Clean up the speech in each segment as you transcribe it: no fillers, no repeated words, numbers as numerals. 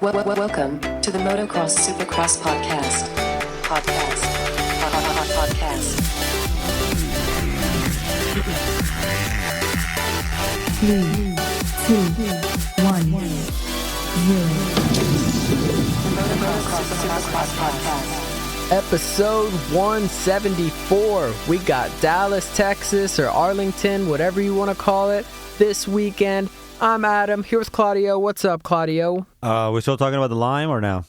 Welcome to the Motocross Supercross podcast. Podcast. 3, 2, 1, 0. The Motocross Supercross podcast. Episode 174. We got Dallas, Texas, or Arlington, whatever you want to call it, this weekend. I'm Adam. Here with Claudio. What's up, Claudio? We're still talking about the lime or now?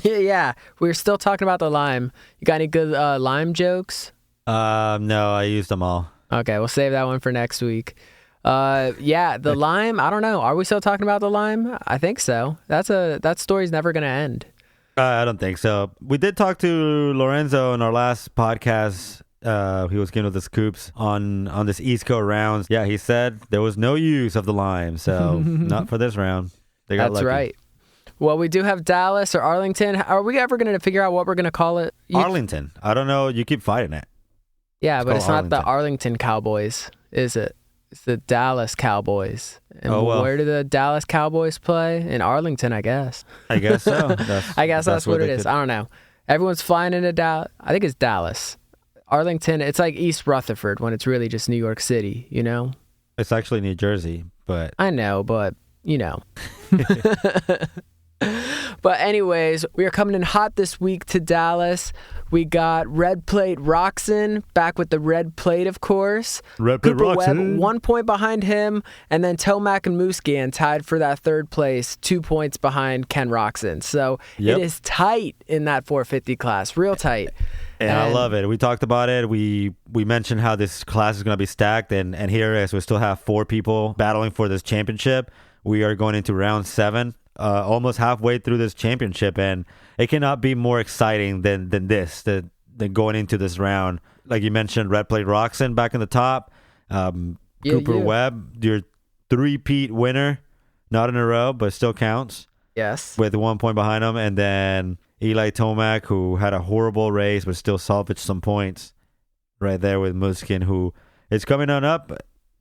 Yeah, we're still talking about the lime. You got any good lime jokes? No, I used them all. Okay, we'll save that one for next week. Yeah, the lime, I don't know. Are we still talking about the lime? I think so. That story's never going to end. I don't think so. We did talk to Lorenzo in our last podcast. He was giving us the scoops on this East Coast rounds. Yeah, he said there was no use of the lime, so not for this round. They got That's lucky. right. Well, we do have Dallas or Arlington. Are we ever going to figure out what we're going to call it? Arlington. I don't know. You keep fighting it. Yeah, but it's not Arlington. the Arlington Cowboys, is it? It's the Dallas Cowboys. And where do the Dallas Cowboys play? In Arlington, I guess. I guess so. I guess that's what where it they is. could- I don't know. Everyone's flying into Dallas. I think it's Dallas. Arlington, it's like East Rutherford when it's really just New York City, you know? It's actually New Jersey, but I know, but you know. But anyways, we are coming in hot this week to Dallas. We got Red Plate Roxon back with the red plate, of course. Red Plate Cooper Webb, Roxon. 1 point behind him, and then Tomac and Musquin tied for that third place, 2 points behind Ken Roxon. So Yep. It is tight in that 450 class, real tight. And I love it. We talked about it. We mentioned how this class is going to be stacked, and here it is. We still have 4 people battling for this championship. We are going into round 7, almost halfway through this championship, and it cannot be more exciting than going into this round. Like you mentioned, Red Plate Roxon back in the top. Cooper Webb, your 3-peat winner, not in a row, but still counts. Yes. With 1 point behind him, and then Eli Tomac, who had a horrible race but still salvaged some points right there with Musquin, who is coming on up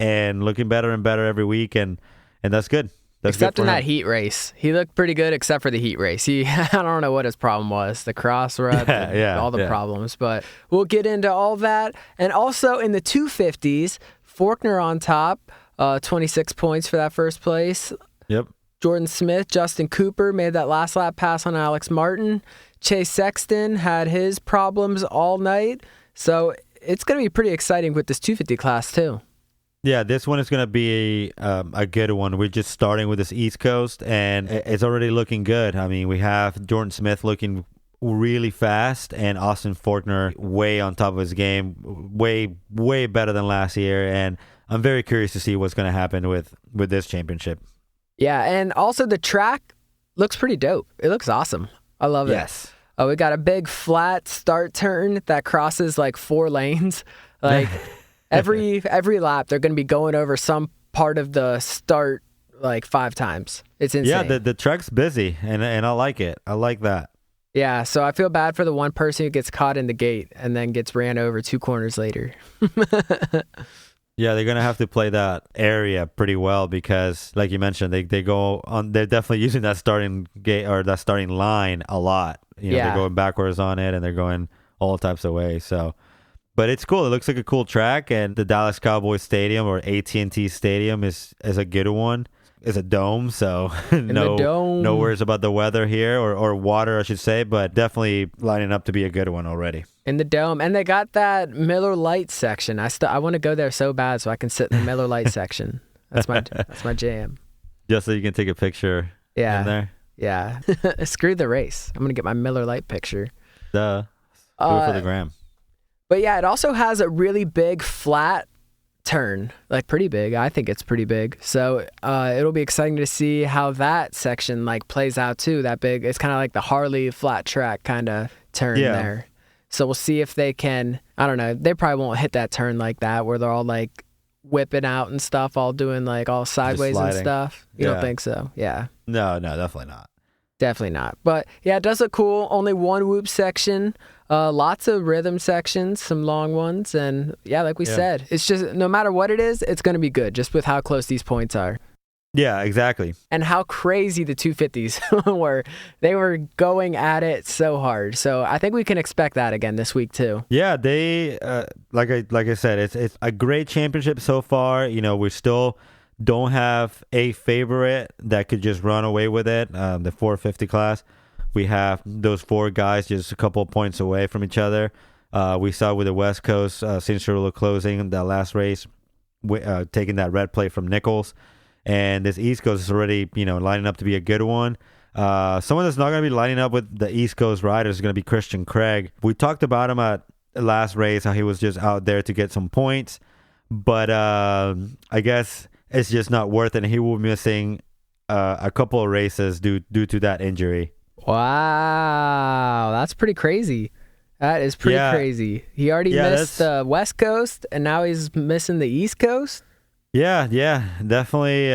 and looking better and better every week, and that's good. That's Except good in for that him. heat race. He looked pretty good except for the heat race. I don't know what his problem was. The cross rut, all the problems. But we'll get into all that. And also in the 250s, Faulkner on top, 26 points for that first place. Yep. Jordan Smith, Justin Cooper made that last lap pass on Alex Martin. Chase Sexton had his problems all night. So it's going to be pretty exciting with this 250 class too. Yeah, this one is going to be a good one. We're just starting with this East Coast, and it's already looking good. I mean, we have Jordan Smith looking really fast, and Austin Faulkner way on top of his game, way better than last year. And I'm very curious to see what's going to happen with this championship. Yeah, and also the track looks pretty dope. It looks awesome. I love it. Yes. We got a big flat start turn that crosses like 4 lanes. Like every lap, they're going to be going over some part of the start like 5 times. It's insane. Yeah, the track's busy, and I like it. I like that. Yeah, so I feel bad for the one person who gets caught in the gate and then gets ran over 2 corners later. Yeah, they're gonna have to play that area pretty well because, like you mentioned, they go on. They're definitely using that starting gate or that starting line a lot. They're going backwards on it and they're going all types of ways. So, but it's cool. It looks like a cool track, and the Dallas Cowboys Stadium or AT&T Stadium is a good one. It's a dome, so no worries about the weather here or water, I should say. But definitely lining up to be a good one already. In the dome, and they got that Miller Lite section. I want to go there so bad so I can sit in the Miller Lite section. That's my jam. Just so you can take a picture in there. Yeah. Screw the race. I'm gonna get my Miller Lite picture. Duh. Do it for the gram. But yeah, it also has a really big flat turn, like pretty big. I think it's pretty big. So it'll be exciting to see how that section like plays out too. That big. It's kind of like the Harley flat track kind of turn there. So we'll see if they can, I don't know, they probably won't hit that turn like that where they're all like whipping out and stuff, all doing like all sideways and stuff. You don't think so? Yeah. No, definitely not. Definitely not. But yeah, it does look cool. Only one whoop section. Lots of rhythm sections, some long ones. And yeah, like we said, it's just no matter what it is, it's going to be good just with how close these points are. Yeah, exactly. And how crazy the 250s were. They were going at it so hard. So I think we can expect that again this week too. Yeah, they like I said, it's a great championship so far. We still don't have a favorite that could just run away with it. The 450 class, we have those 4 guys just a couple of points away from each other. We saw with the West Coast, Cianciarulo closing that last race, taking that red plate from Nichols. And this East Coast is already, lining up to be a good one. Someone that's not going to be lining up with the East Coast riders is going to be Christian Craig. We talked about him at the last race, how he was just out there to get some points. But I guess it's just not worth it. And he will be missing a couple of races due to that injury. Wow, that's pretty crazy. That is pretty crazy. He already missed the West Coast, and now he's missing the East Coast? Yeah, definitely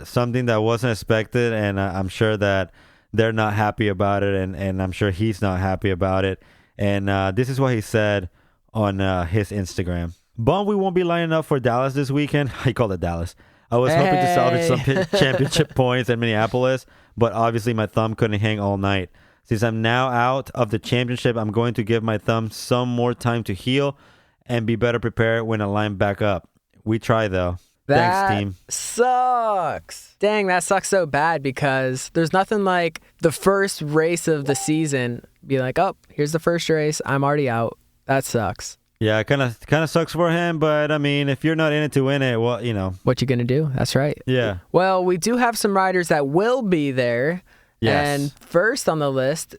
something that wasn't expected, and I'm sure that they're not happy about it, and I'm sure he's not happy about it. And this is what he said on his Instagram. Bum, we won't be lining up for Dallas this weekend. I call it Dallas. I was hoping to salvage some championship points in Minneapolis, but obviously my thumb couldn't hang all night. Since I'm now out of the championship, I'm going to give my thumb some more time to heal and be better prepared when I line back up. We try, though. Thanks, team. Sucks. Dang, that sucks so bad because there's nothing like the first race of the season. Be like, oh, here's the first race. I'm already out. That sucks. Yeah, it kind of sucks for him, but I mean, if you're not in it to win it, well, what you gonna do? That's right. Yeah. Well, we do have some riders that will be there. Yes. And first on the list,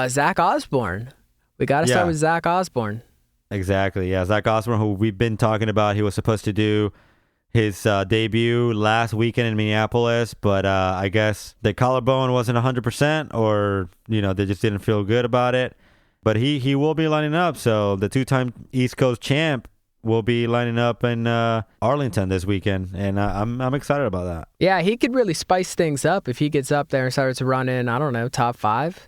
Zach Osborne. We got to start with Zach Osborne. Exactly. Yeah, Zach Osborne, who we've been talking about. He was supposed to do his debut last weekend in Minneapolis, but I guess the collarbone wasn't 100%, or they just didn't feel good about it. But he will be lining up. So the 2-time East Coast champ will be lining up in Arlington this weekend, and I'm excited about that. Yeah, he could really spice things up if he gets up there and starts running, I don't know, top 5.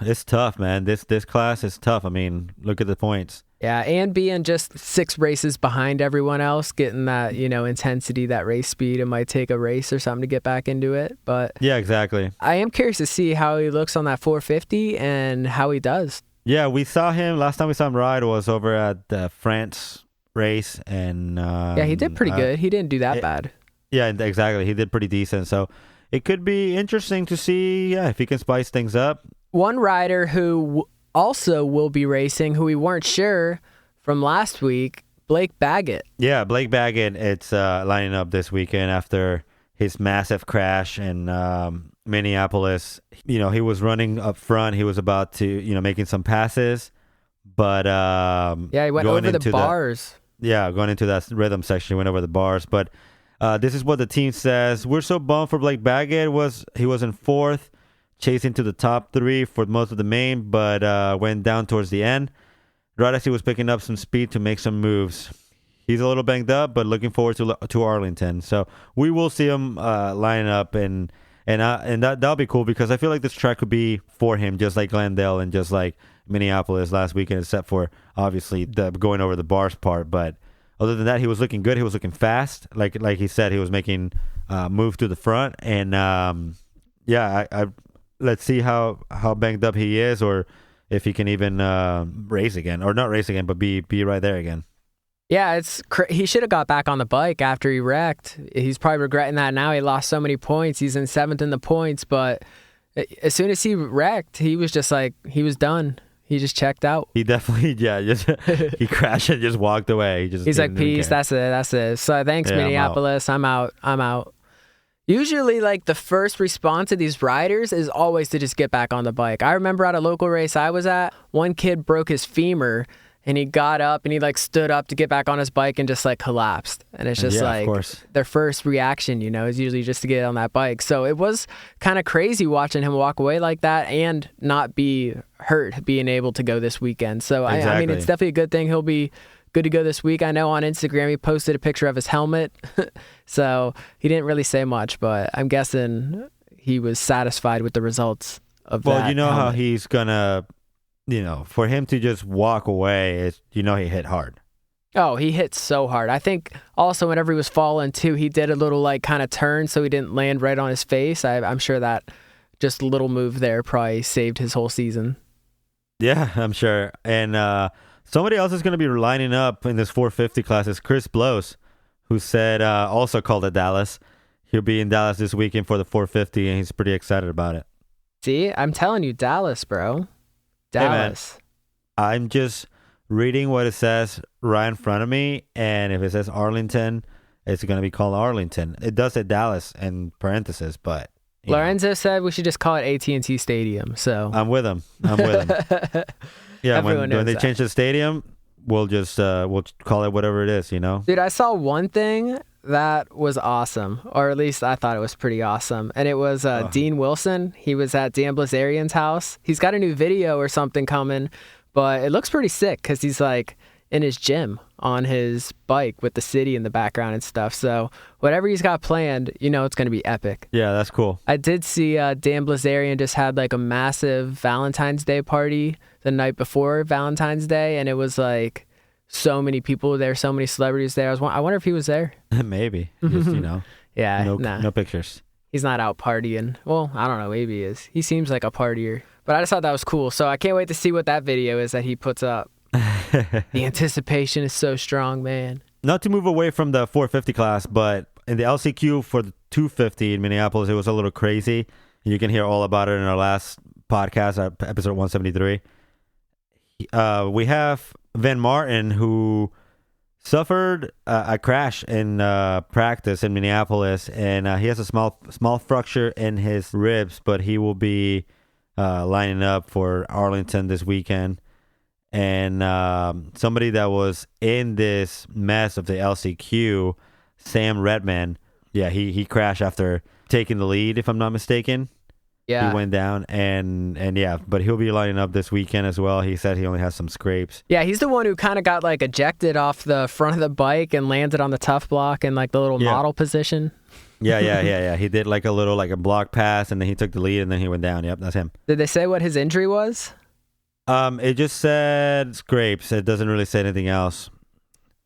It's tough, man. This class is tough. I mean, look at the points. Yeah, and being just 6 races behind everyone else, getting that, intensity, that race speed, it might take a race or something to get back into it. But yeah, exactly. I am curious to see how he looks on that 450 and how he does. Yeah, we saw him, last time we saw him ride was over at the France race. And yeah, he did pretty good. He didn't do that bad. Yeah, exactly. He did pretty decent. So it could be interesting to see if he can spice things up. One rider who also will be racing, who we weren't sure from last week, Blake Baggett. Yeah, Blake Baggett, it's lining up this weekend after his massive crash in Minneapolis. He was running up front. He was about to, making some passes, but he went over the bars. Going into that rhythm section, he went over the bars. But this is what the team says. We're so bummed for Blake Baggett. He was in 4th, chasing to the top 3 for most of the main, but went down towards the end. Right as he was picking up some speed to make some moves. He's a little banged up, but looking forward to Arlington. So we will see him line up, and that'll be cool because I feel like this track could be for him, just like Glendale and just like Minneapolis last weekend, except for obviously the going over the bars part. But other than that, he was looking good. He was looking fast, like he said, he was making move to the front, and I let's see how banged up he is, or if he can even race again, or not race again, but be right there again. Yeah, he should have got back on the bike after he wrecked. He's probably regretting that now. He lost so many points. He's in 7th in the points, but as soon as he wrecked, he was just like, he was done. He just checked out. He definitely, just he crashed and just walked away. He's like, peace, that's it. So thanks, Minneapolis. I'm out. Usually, like, the first response to these riders is always to just get back on the bike. I remember at a local race I was at, one kid broke his femur, and he got up and he like stood up to get back on his bike and just like collapsed. And it's just like their first reaction, is usually just to get on that bike. So it was kind of crazy watching him walk away like that and not be hurt, being able to go this weekend. So exactly. I mean, it's definitely a good thing. He'll be good to go this week. I know on Instagram he posted a picture of his helmet. So he didn't really say much, but I'm guessing he was satisfied with the results of that. Well, you know helmet. How he's gonna, for him to just walk away, he hit hard. Oh, he hit so hard. I think also whenever he was falling too, he did a little like kind of turn so he didn't land right on his face. I'm sure that just a little move there probably saved his whole season. Yeah, I'm sure. And somebody else is going to be lining up in this 450 class is Chris Blows, who said, also called it Dallas. He'll be in Dallas this weekend for the 450, and he's pretty excited about it. See, I'm telling you, Dallas, bro. Dallas. Hey, man, I'm just reading what it says right in front of me, and if it says Arlington, it's going to be called Arlington. It does say Dallas in parentheses, but Lorenzo said we should just call it AT&T Stadium. So I'm with him. Yeah, when they change the stadium, we'll just we'll call it whatever it is, you know? Dude, I saw one thing that was awesome, or at least I thought it was pretty awesome, and it was Dean Wilson. He was at Dan Blazarian's house. He's got a new video or something coming, but it looks pretty sick because he's like in his gym on his bike with the city in the background and stuff. So whatever he's got planned, you know it's going to be epic. Yeah, that's cool. I did see Dan Blazarian just had like a massive Valentine's Day party the night before Valentine's Day, and it was like so many people there, so many celebrities there. I wonder if he was there. Maybe. Just, you know. Yeah, no pictures. He's not out partying. Well, I don't know. Maybe he is. He seems like a partier. But I just thought that was cool. So I can't wait to see what that video is that he puts up. The anticipation is so strong, man. Not to move away from the 450 class, but in the LCQ for the 250 in Minneapolis, it was a little crazy. You can hear all about it in our last podcast, episode 173. We have Van Martin, who suffered a crash in practice in Minneapolis, and he has a small fracture in his ribs, but he will be lining up for Arlington this weekend. And somebody that was in this mess of the LCQ, Sam Redman, yeah, he crashed after taking the lead, if I'm not mistaken. Yeah. He went down, and yeah, but he'll be lining up this weekend as well. He said he only has some scrapes. Yeah, he's the one who kind of got like ejected off the front of the bike and landed on the tough block in like the little model position. Yeah. He did like a block pass, and then he took the lead, and then he went down. Yep, that's him. Did they say what his injury was? It just said scrapes. It doesn't really say anything else.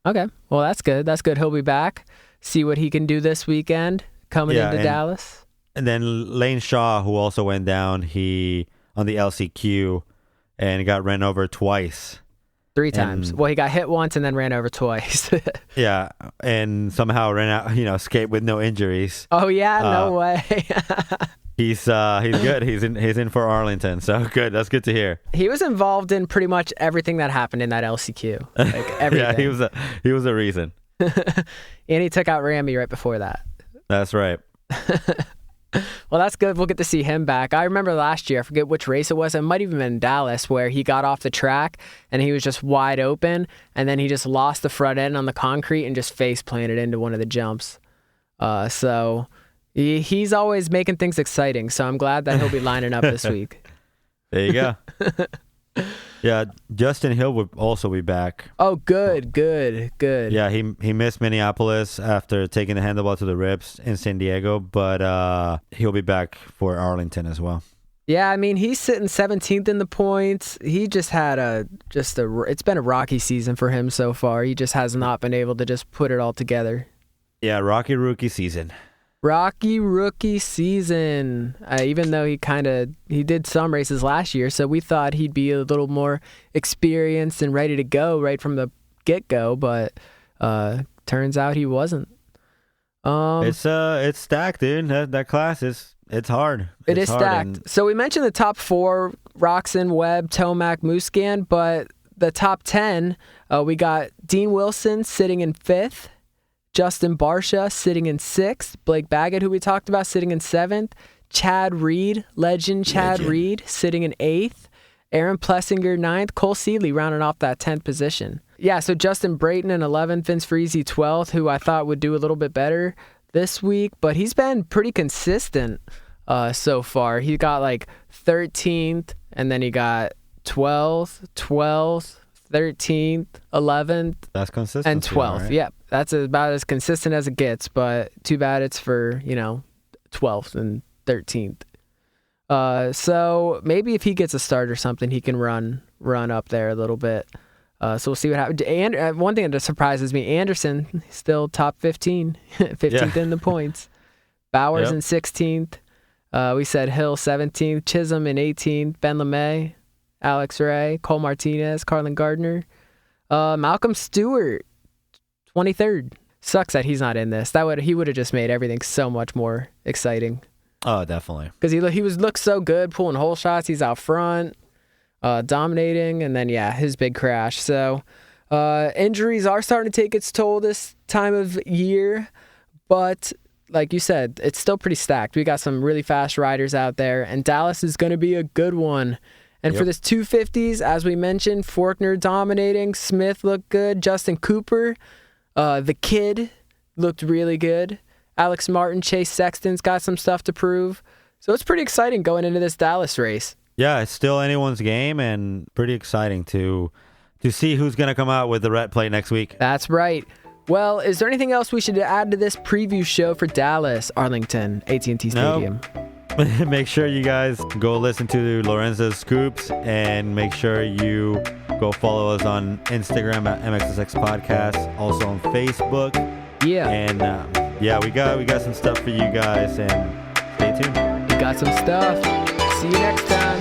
Okay, well that's good. That's good. He'll be back. See what he can do this weekend coming into Dallas. And then Lane Shaw, who also went down, he on the LCQ and got ran over twice. 3 times. Well, he got hit once and then ran over twice. Yeah, and somehow ran out, escaped with no injuries. Oh yeah, no way. He's good. He's in for Arlington. So good. That's good to hear. He was involved in pretty much everything that happened in that LCQ. Like everything. Yeah, he was a reason. And he took out Ramy right before that. That's right. Well, that's good. We'll get to see him back. I remember last year, I forget which race it was. It might even been in Dallas, where he got off the track and he was just wide open, and then he just lost the front end on the concrete and just face planted into one of the jumps. So he's always making things exciting. So I'm glad that he'll be lining up this week. There you go. Yeah, Justin Hill would also be back. Oh, good. Yeah, he missed Minneapolis after taking the handlebar to the ribs in San Diego, but he'll be back for Arlington as well. Yeah, I mean, he's sitting 17th in the points. He just had it's been a rocky season for him so far. He just has not been able to just put it all together. Yeah, rocky rookie season. Rocky rookie season. Even though he did some races last year, so we thought he'd be a little more experienced and ready to go right from the get-go, but turns out he wasn't. It's stacked, dude. That class it's hard. It is stacked. So we mentioned the top 4, Roxon, Webb, Tomac, Muscan, but the top 10, we got Dean Wilson sitting in 5th. Justin Barsha sitting in 6th. Blake Baggett, who we talked about, sitting in 7th. Chad Reed, legend Chad Reed, sitting in 8th. Aaron Plessinger, 9th. Cole Seeley rounding off that 10th position. Yeah, so Justin Brayton in 11th. Vince Friese, 12th, who I thought would do a little bit better this week, but he's been pretty consistent so far. He got like 13th, and then he got 12th, 13th, 11th. That's consistent. And 12th. Right? Yep. That's about as consistent as it gets, but too bad it's for, 12th and 13th. So maybe if he gets a start or something, he can run up there a little bit. So we'll see what happens. And one thing that surprises me, Anderson still top 15, 15th in the points. Bowers in 16th. We said Hill 17th, Chisholm in 18th, Ben LeMay, Alex Ray, Cole Martinez, Carlin Gardner, Malcolm Stewart 23rd. Sucks that he's not in this. He would have just made everything so much more exciting. Oh, definitely. Because he looked so good pulling hole shots. He's out front, dominating, and then his big crash. So injuries are starting to take its toll this time of year, but like you said, it's still pretty stacked. We got some really fast riders out there, and Dallas is going to be a good one. And for this 250s, as we mentioned, Faulkner dominating, Smith looked good, Justin Cooper, the kid looked really good. Alex Martin, Chase Sexton's got some stuff to prove. So it's pretty exciting going into this Dallas race. Yeah, it's still anyone's game and pretty exciting to see who's going to come out with the red plate next week. That's right. Well, is there anything else we should add to this preview show for Dallas, Arlington, AT&T Stadium? Nope. Make sure you guys go listen to Lorenzo's Scoops and make sure you go follow us on Instagram at MXSX Podcast, also on Facebook. Yeah. And we got some stuff for you guys, and stay tuned. We got some stuff. See you next time.